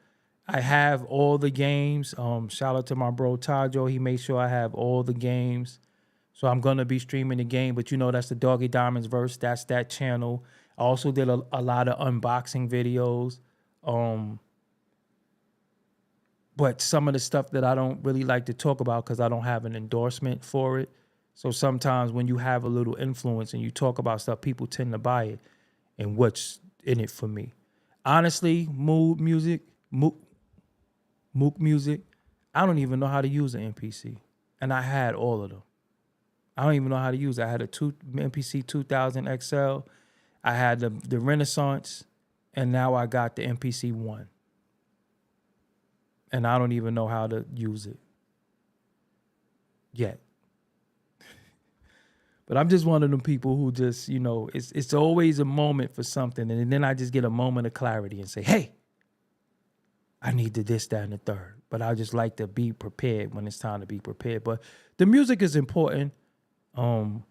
S1: I have all the games. Shout out to my bro Tajo. He made sure I have all the games. So I'm gonna be streaming the game, but that's the Doggie Diamonds verse. That's that channel. I also did a lot of unboxing videos. But some of the stuff that I don't really like to talk about because I don't have an endorsement for it. So sometimes when you have a little influence and you talk about stuff, people tend to buy it. And what's in it for me? Honestly, mook music, I don't even know how to use an MPC. And I had all of them. I don't even know how to use it. I had a MPC 2000 XL. I had the Renaissance. And now I got the MPC 1. And I don't even know how to use it yet. But I'm just one of them people who just, it's always a moment for something. And then I just get a moment of clarity and say, hey, I need to this, that, and the third. But I just like to be prepared when it's time to be prepared. But the music is important. And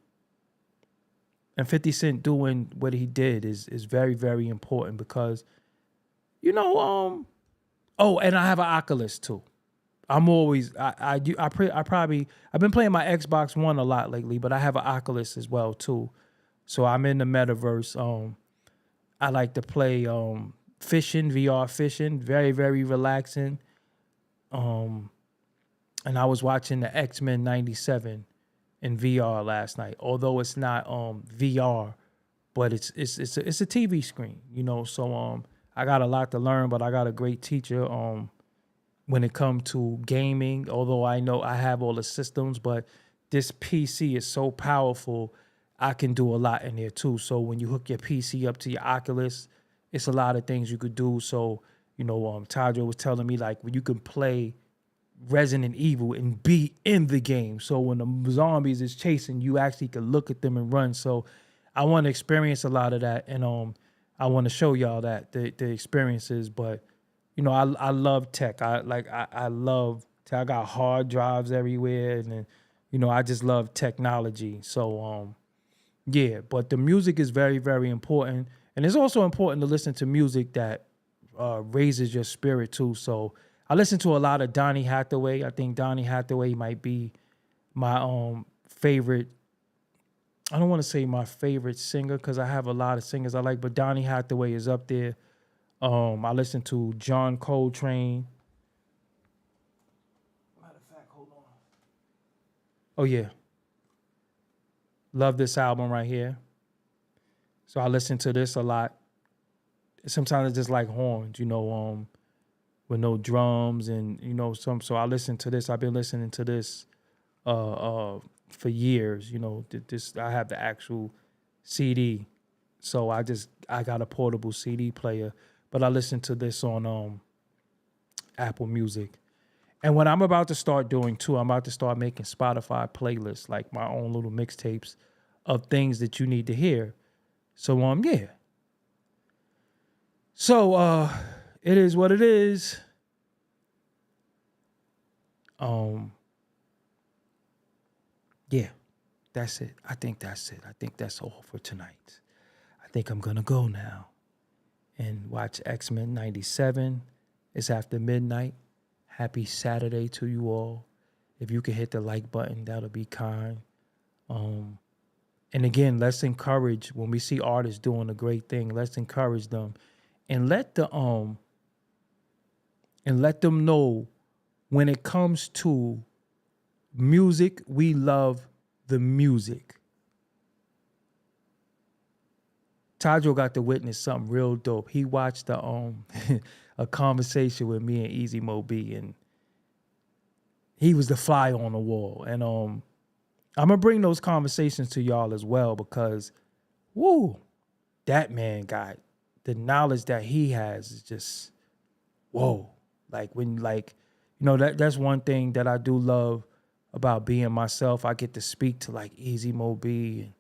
S1: 50 Cent doing what he did is very, very important because, oh, and I have an Oculus too. I'm always I've been playing my Xbox One a lot lately, but I have an Oculus as well too. So I'm in the metaverse. I like to play fishing, VR fishing, very, very relaxing. And I was watching the X-Men 97 in VR last night. Although it's not VR, but it's a TV screen, So I got a lot to learn, but I got a great teacher when it comes to gaming, although I know I have all the systems, but this PC is so powerful, I can do a lot in there too. So when you hook your PC up to your Oculus, it's a lot of things you could do. So, Tajo was telling me like when you can play Resident Evil and be in the game. So when the zombies is chasing, you actually can look at them and run. So I want to experience a lot of that. And I want to show y'all that the experiences, but I love tech. I love tech. I got hard drives everywhere, and then, I just love technology. So yeah, but the music is very, very important, and it's also important to listen to music that raises your spirit too. So I listen to a lot of Donny Hathaway. I think Donny Hathaway might be my favorite. I don't want to say my favorite singer because I have a lot of singers I like, but Donny Hathaway is up there. I listen to John Coltrane. Matter of fact, hold on. Oh yeah. Love this album right here. So I listen to this a lot. Sometimes it's just like horns, with no drums and so I listen to this. I've been listening to this for years, this I have the actual CD. So I got a portable CD player, but I listen to this on Apple Music. And what I'm about to start doing too, I'm about to start making Spotify playlists, like my own little mixtapes of things that you need to hear. So yeah. So it is what it is. Yeah, that's it. I think that's it. I think that's all for tonight. I think I'm gonna go now and watch X-Men 97. It's after midnight. Happy Saturday to you all. If you could hit the like button, that'll be kind. And again, let's encourage when we see artists doing a great thing, let's encourage them and let them know when it comes to music, we love the music. Tajo got to witness something real dope. He watched a conversation with me and Easy Mo B, and he was the fly on the wall. And I'm gonna bring those conversations to y'all as well because, that man got the knowledge that he has is just whoa. That's one thing that I do love about being myself. I get to speak to like Easy Mo B and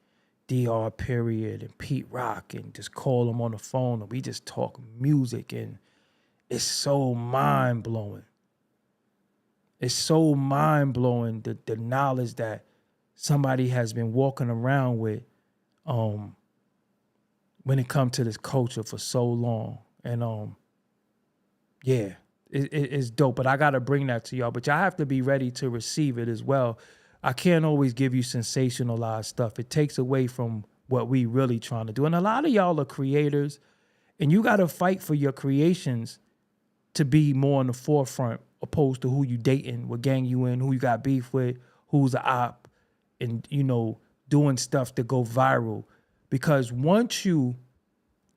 S1: DR Period and Pete Rock and just call them on the phone and we just talk music, and it's so mind-blowing. It's so mind-blowing the knowledge that somebody has been walking around with when it comes to this culture for so long. And yeah, it's dope. But I gotta bring that to y'all. But y'all have to be ready to receive it as well. I can't always give you sensationalized stuff. It takes away from what we really trying to do. And a lot of y'all are creators, and you gotta fight for your creations to be more in the forefront, opposed to who you dating, what gang you in, who you got beef with, who's a op, and doing stuff to go viral. Because once you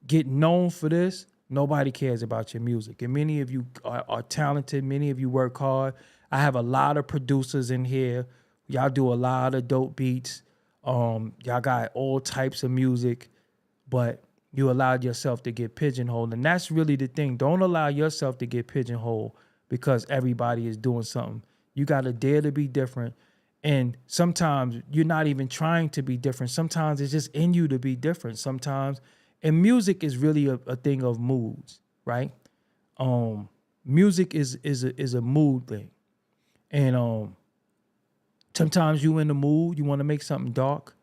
S1: get known for this, nobody cares about your music. And many of you are talented. Many of you work hard. I have a lot of producers in here. Y'all do a lot of dope beats. Y'all got all types of music, but you allowed yourself to get pigeonholed. And that's really the thing. Don't allow yourself to get pigeonholed because everybody is doing something. You got to dare to be different. And sometimes you're not even trying to be different. Sometimes it's just in you to be different. Sometimes, and music is really a thing of moods, right? Music is a mood thing. And sometimes you in the mood, you want to make something dark.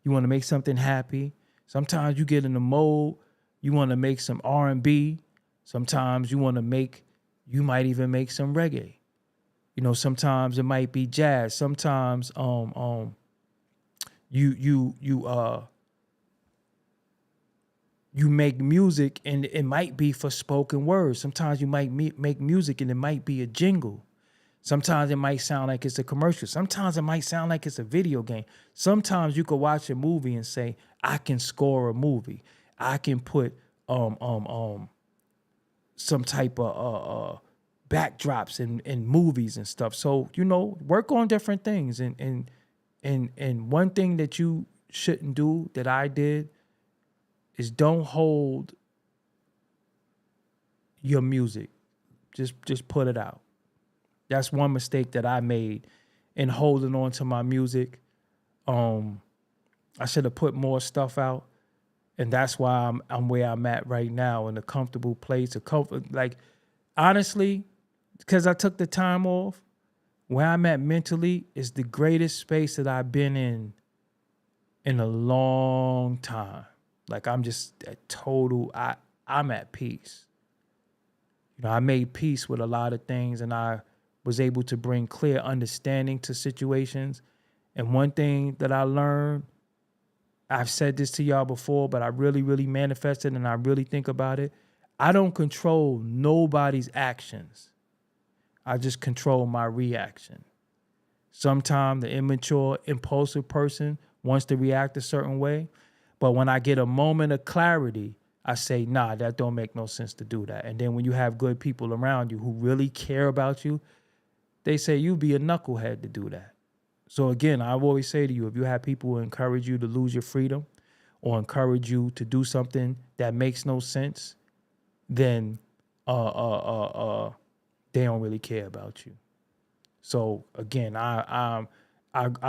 S1: You want to make something happy. Sometimes you get in the mode, you want to make some R&B. Sometimes you might even make some reggae. Sometimes it might be jazz. Sometimes you make music and it might be for spoken words. Sometimes you might make music and it might be a jingle. Sometimes it might sound like it's a commercial. Sometimes it might sound like it's a video game. Sometimes you could watch a movie and say, I can score a movie. I can put some type of backdrops in movies and stuff. So, work on different things. And one thing that you shouldn't do that I did is don't hold your music. Just put it out. That's one mistake that I made in holding on to my music. I should have put more stuff out, and that's why I'm where I'm at right now, in a comfortable place. Honestly, because I took the time off, where I'm at mentally is the greatest space that I've been in a long time. Like, I'm just I'm at peace. I made peace with a lot of things, and I was able to bring clear understanding to situations. And one thing that I learned, I've said this to y'all before, but I really, really manifested and I really think about it. I don't control nobody's actions. I just control my reaction. Sometimes the immature, impulsive person wants to react a certain way. But when I get a moment of clarity, I say, nah, that don't make no sense to do that. And then when you have good people around you who really care about you, they say you be a knucklehead to do that. So again, I always say to you, if you have people who encourage you to lose your freedom or encourage you to do something that makes no sense, then they don't really care about you. So again, I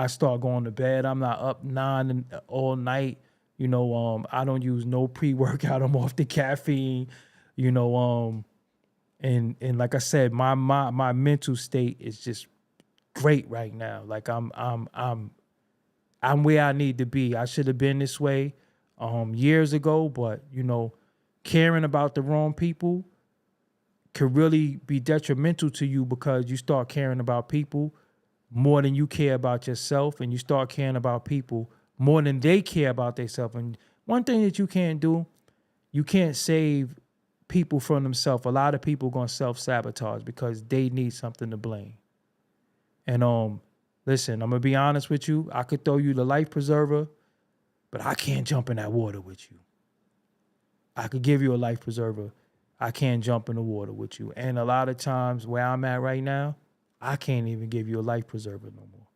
S1: start going to bed. I'm not up 9 all night. I don't use no pre-workout. I'm off the caffeine. And like I said, my mental state is just great right now. Like I'm where I need to be. I should have been this way years ago, but caring about the wrong people could really be detrimental to you, because you start caring about people more than you care about yourself, and you start caring about people more than they care about themselves. And one thing that you can't do, you can't save people from themselves. A lot of people are going to self-sabotage because they need something to blame. And listen, I'm going to be honest with you. I could throw you the life preserver, but I can't jump in that water with you. I could give you a life preserver. I can't jump in the water with you. And a lot of times where I'm at right now, I can't even give you a life preserver no more.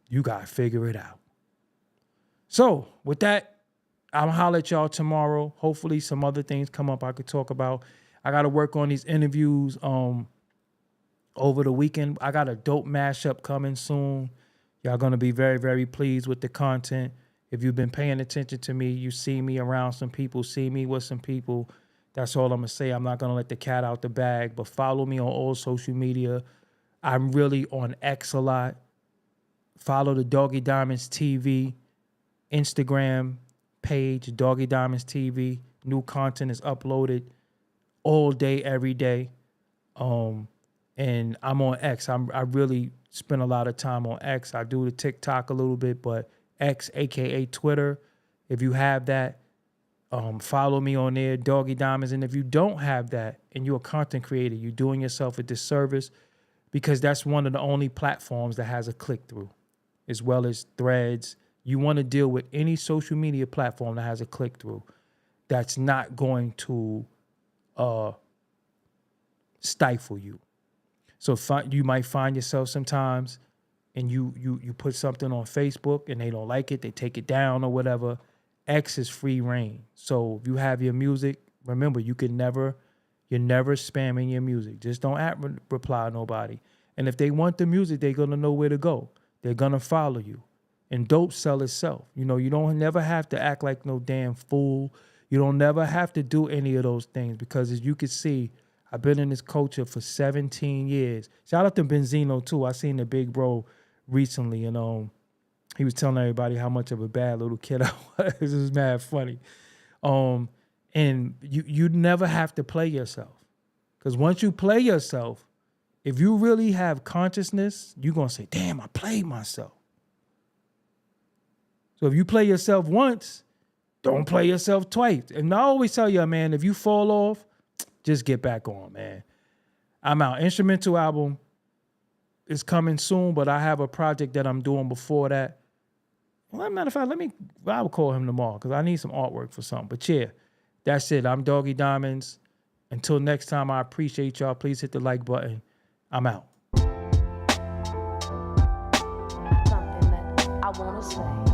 S1: You got to figure it out. So with that, I'll holler at y'all tomorrow. Hopefully some other things come up I could talk about. I got to work on these interviews over the weekend. I got a dope mashup coming soon. Y'all going to be very, very pleased with the content. If you've been paying attention to me, you see me around some people, see me with some people. That's all I'm going to say. I'm not going to let the cat out the bag, but follow me on all social media. I'm really on X a lot. Follow the Doggie Diamonds TV Instagram page, Doggie Diamonds TV. New content is uploaded all day, every day. And I'm on X. I really spend a lot of time on X. I do the TikTok a little bit, but X, aka Twitter, if you have that, follow me on there, Doggie Diamonds. And if you don't have that and you're a content creator, you're doing yourself a disservice, because that's one of the only platforms that has a click-through, as well as Threads. You want to deal with any social media platform that has a click-through that's not going to stifle you. So you might find yourself sometimes and you put something on Facebook and they don't like it, they take it down or whatever. X is free reign. So if you have your music, remember, you're never spamming your music. Just don't reply to nobody. And if they want the music, they're going to know where to go. They're going to follow you. And dope sell itself. You know, you don't never have to act like no damn fool. You don't never have to do any of those things, because as you can see, I've been in this culture for 17 years. Shout out to Benzino too. I seen the big bro recently, and he was telling everybody how much of a bad little kid I was. It was mad funny. And you never have to play yourself, because once you play yourself, if you really have consciousness, you're gonna say, "Damn, I played myself." So if you play yourself once, don't play yourself twice. And I always tell you, man, if you fall off, just get back on, man. I'm out. Instrumental album is coming soon, but I have a project that I'm doing before that. Well, as a matter of fact, I will call him tomorrow because I need some artwork for something. But yeah, that's it. I'm Doggie Diamonds. Until next time, I appreciate y'all. Please hit the like button. I'm out.
S4: Something that I want to say.